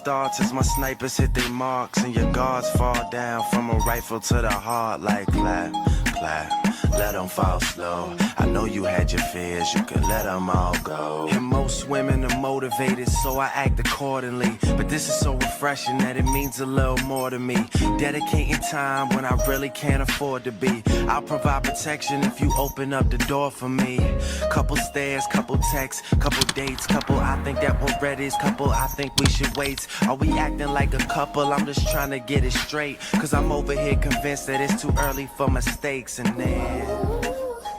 Starts as my snipers hit their marks and your guards fall down from a rifle to the heart like clap, clap. let them fall slow. I know you had your fears, you can let them all go. And most women are motivated, so I act accordingly. But this is so refreshing that it means a little more to me. Dedicating time when I really can't afford to be. I'll provide protection if you open up the door for me. Couple stares, couple texts, couple dates, couple I think that we're ready, couple I think we should wait. Are we acting like a couple? I'm just trying to get it straight. Cause I'm over here convinced that it's too early for mistakes. And then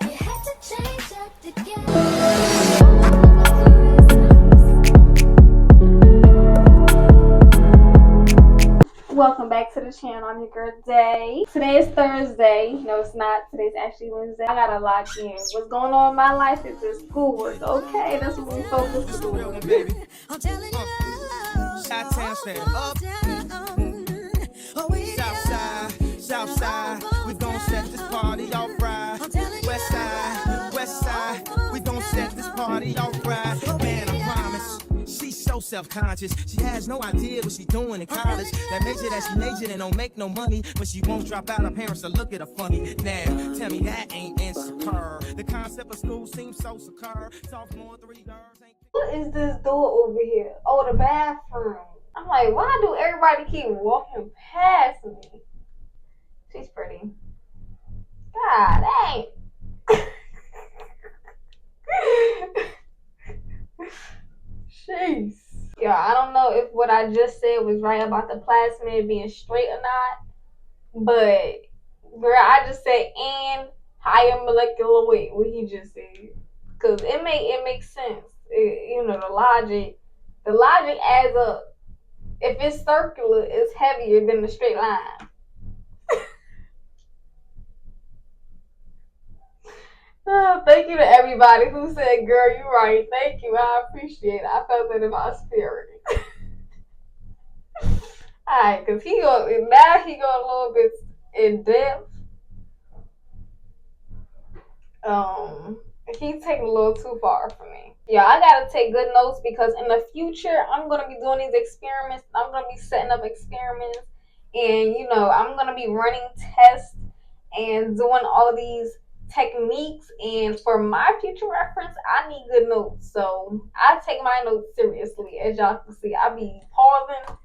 You had to change up to get. Welcome back to the channel. I'm your girl Day. Today is Thursday. No, it's not. Today's actually Wednesday. I gotta lock in. What's going on in my life is just schoolwork. Okay, that's what we focus on. Baby. I'm telling you. Chi-town stand up. South side, we gon' set this party all right. West side, we gon' set this party all right. Man, I promise. She's so self-conscious. She has no idea what she's doing in college. That major that she majored in don't make no money, but she won't drop out. Her parents will look at her funny. Now, tell me that ain't insecure. The concept of school seems so secure. Sophomore, 3 girls ain't. What is this door over here? Oh, the bathroom. I'm like, why do everybody keep walking past me? She's pretty. God dang. Jeez. Yeah, I don't know if what I just said was right about the plasmid being straight or not, but girl, I just said and higher molecular weight, what he just said, cause it makes sense. The logic adds up. If it's circular, it's heavier than the straight line. Thank you to everybody who said, girl, you're right. Thank you. I appreciate it. I felt it in my spirit. Alright, because he go a little bit in depth. He's taking a little too far for me. Yeah, I gotta take good notes because in the future, I'm gonna be doing these experiments. I'm gonna be setting up experiments, and I'm gonna be running tests and doing all of these techniques. And for my future reference, I need good notes. So I take my notes seriously, as y'all can see. I be pausing.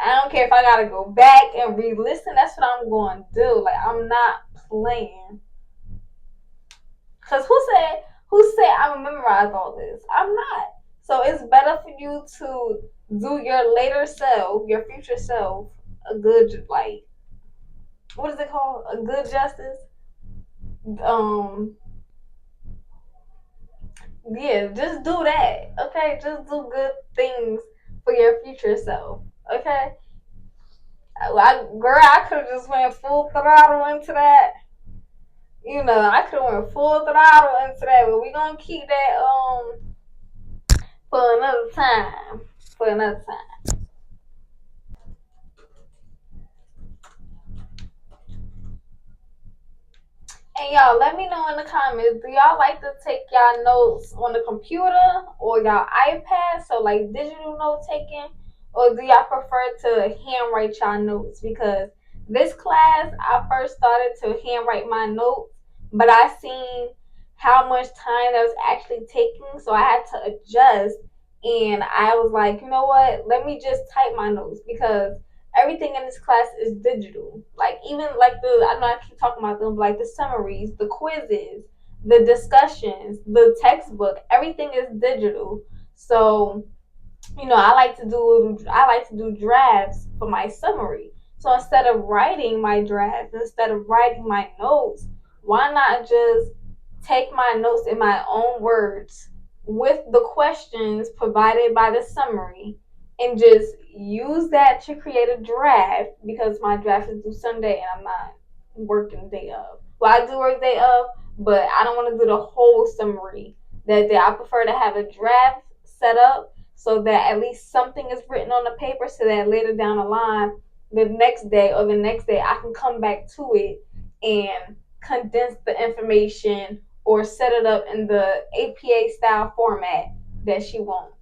I don't care if I gotta go back and re-listen. That's what I'm going to do. Like, I'm not playing. Cause who said I'm gonna memorize all this? I'm not. So it's better for you to do your later self, your future self, a good, like, what is it called? A good justice. Yeah, just do that. Okay, just do good things for your future self. Okay. I could have just went full throttle into that. I could have went full throttle into that, but we gonna keep that for another time. And y'all, let me know in the comments, do y'all like to take y'all notes on the computer or y'all iPad, so like digital note taking, or do y'all prefer to handwrite y'all notes? Because this class, I first started to handwrite my notes, but I seen how much time that was actually taking, so I had to adjust. And I was like, you know what? Let me just type my notes, because everything in this class is digital. Like, even like I know I keep talking about them, but like the summaries, the quizzes, the discussions, the textbook, everything is digital. So, I like to do drafts for my summary. So instead of writing my draft, instead of writing my notes, why not just take my notes in my own words with the questions provided by the summary, and just use that to create a draft, because my draft is due Sunday and I'm not working day of. Well, I do work day of, but I don't want to do the whole summary that day. I prefer to have a draft set up so that at least something is written on the paper, so that later down the line, the next day, I can come back to it and condense the information or set it up in the APA style format that she wants.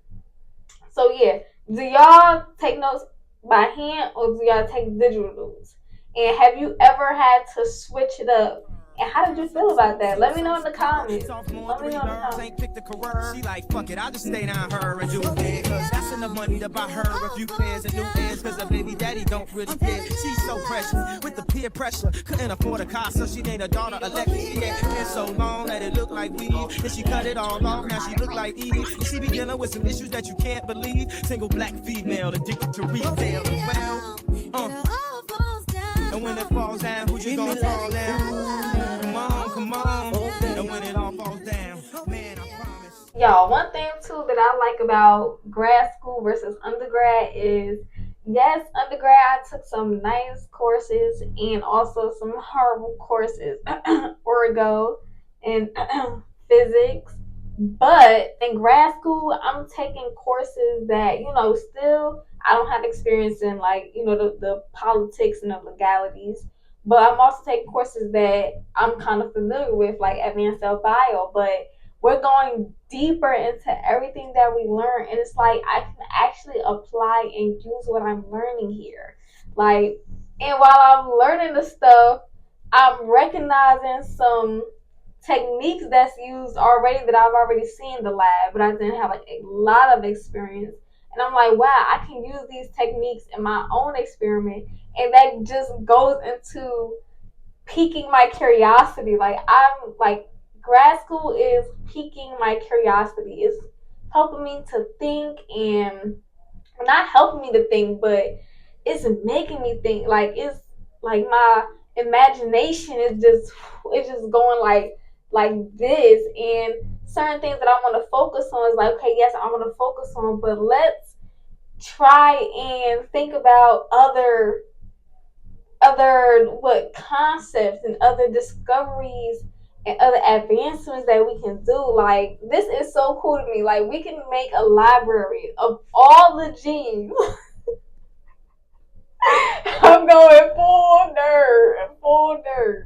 So yeah, do y'all take notes by hand or do y'all take digital notes? And have you ever had to switch it up And how did you feel about that? Let me know in the comments. Sophomore, Let me 3 know in the birds, comments. ain't picked a career. She like, fuck it, I'll just stay down her and do it. Cause that's enough money to buy her a few pairs of new ears. Cause her baby daddy don't really care. She's so precious with the peer pressure. Couldn't afford a car, so she named her daughter Alexis. Yeah, hair so long that it looked like weed. And she cut it all off, now she look like Edie. And she be dealing with some issues that you can't believe. Single black female addicted to retail. Well, and when it falls down, who you gonna fall down? Come on. And when it all falls down, man, I promise. Y'all, one thing too that I like about grad school versus undergrad is, yes, undergrad I took some nice courses and also some horrible courses, orgo and physics. But in grad school, I'm taking courses that, still I don't have experience in, like, the politics and the legalities. But I'm also taking courses that I'm kind of familiar with, like advanced cell bio. But we're going deeper into everything that we learn. And it's like I can actually apply and use what I'm learning here. Like, and while I'm learning the stuff, I'm recognizing some techniques that's used already that I've already seen in the lab, but I didn't have like a lot of experience. And I'm like, wow, I can use these techniques in my own experiment. And that just goes into piquing my curiosity. Like, I'm like, grad school is piquing my curiosity. It's helping me to think, and not helping me to think, but it's making me think. Like, it's like my imagination is just going like this. And certain things that I want to focus on is like, okay, yes, I want to focus on, but let's try and think about other concepts and other discoveries and other advancements that we can do. Like, this is so cool to me. Like, we can make a library of all the genes. I'm going full nerd.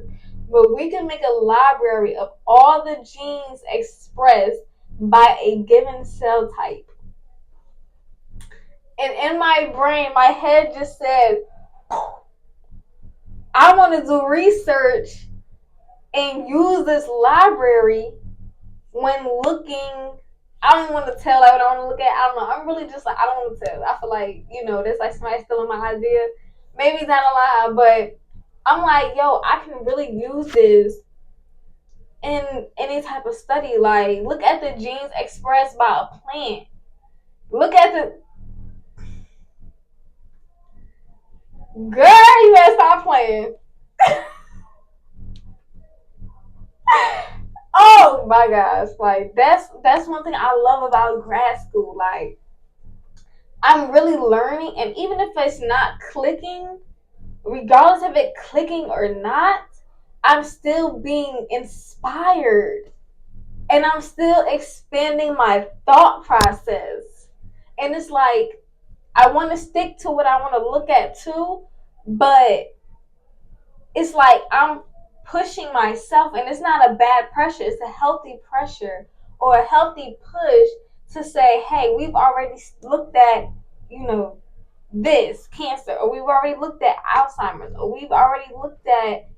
But we can make a library of all the genes expressed by a given cell type. And in my brain, my head just said, I want to do research and use this library when looking. I don't want to tell, like, what I want to look at. I don't know. I'm really just like, I don't want to tell. I feel like, that's like somebody stealing my idea. Maybe it's not a lie, but I'm like, yo, I can really use this in any type of study. Like, look at the genes expressed by a plant. Look at the... Girl, you better stop playing. Oh my gosh. Like, that's one thing I love about grad school. Like, I'm really learning, and even if it's not clicking, regardless of it clicking or not, I'm still being inspired. And I'm still expanding my thought process. And it's like, I want to stick to what I want to look at too, but it's like I'm pushing myself, and it's not a bad pressure. It's a healthy pressure or a healthy push to say, hey, we've already looked at, this cancer, or we've already looked at Alzheimer's, or we've already looked at,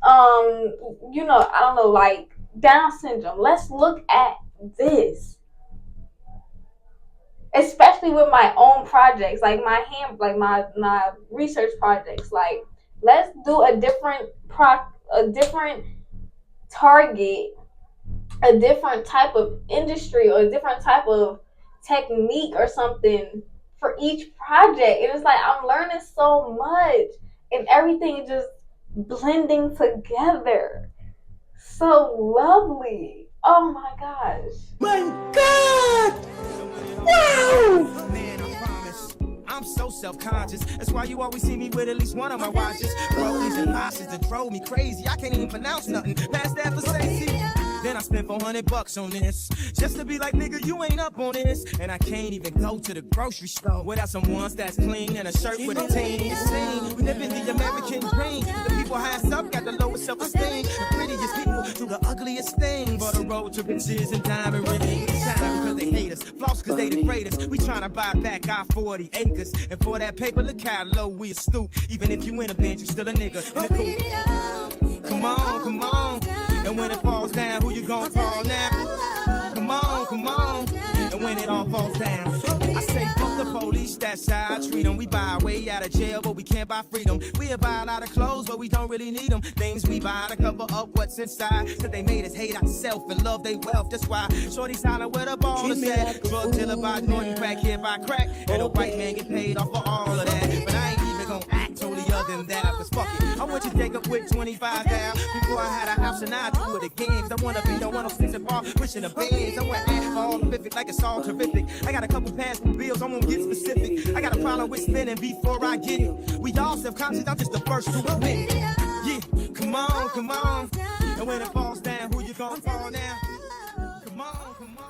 I don't know, like Down syndrome. Let's look at this. Especially with my own projects, like my research projects. Like, let's do a different target, a different type of industry, or a different type of technique or something for each project. And it's like, I'm learning so much, and everything is just blending together. So lovely. Oh my gosh. My God! Wow! Man, I promise, I'm so self-conscious. That's why you always see me with at least one of my watches. Rollies and lashes that drove me crazy. I can't even pronounce nothing past that for safety. Then I spent $400 on this, just to be like, nigga, you ain't up on this. And I can't even go to the grocery store without some ones that's clean and a shirt with a team. Sing, we live in the American dream. The people highest up got the lowest self-esteem. The prettiest people do the ugliest things. For the road to riches and diamond rings. Shine because they hate us, floss because they degrade us. We tryna buy back our 40 acres. And for that paper, look how low we stoop. Even if you in a bench, you still a nigga in the coop. Come on, come on. And when it falls down, who you gonna call now? Come on, come on. And when it all falls down, I say fuck the police, that's how I treat them. We buy our way out of jail, but we can't buy freedom. We buy a lot of clothes, but we don't really need them. Things we buy to cover up what's inside. Cause they made us hate ourselves and love they wealth. That's why shorty's hollering where the ball is at. Drug dealer by joint, crack here by crack. And a white man get paid off for all of that. But I ain't even gonna act totally other than that. Cause fuck it, I want you to take up with 25 down. Before I had a house and I do it again. Cause I wanna be the 106 and bar, pushing the bands. I want to act all terrific like it's all terrific. I got a couple past bills, I won't get specific. I got a problem with spending before I get it. We all self-conscious, I'm just the first to admit it. Yeah, come on, come on. And when it falls down, who you gonna call now? Come on, come on.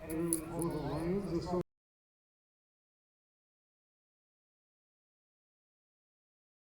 Hey,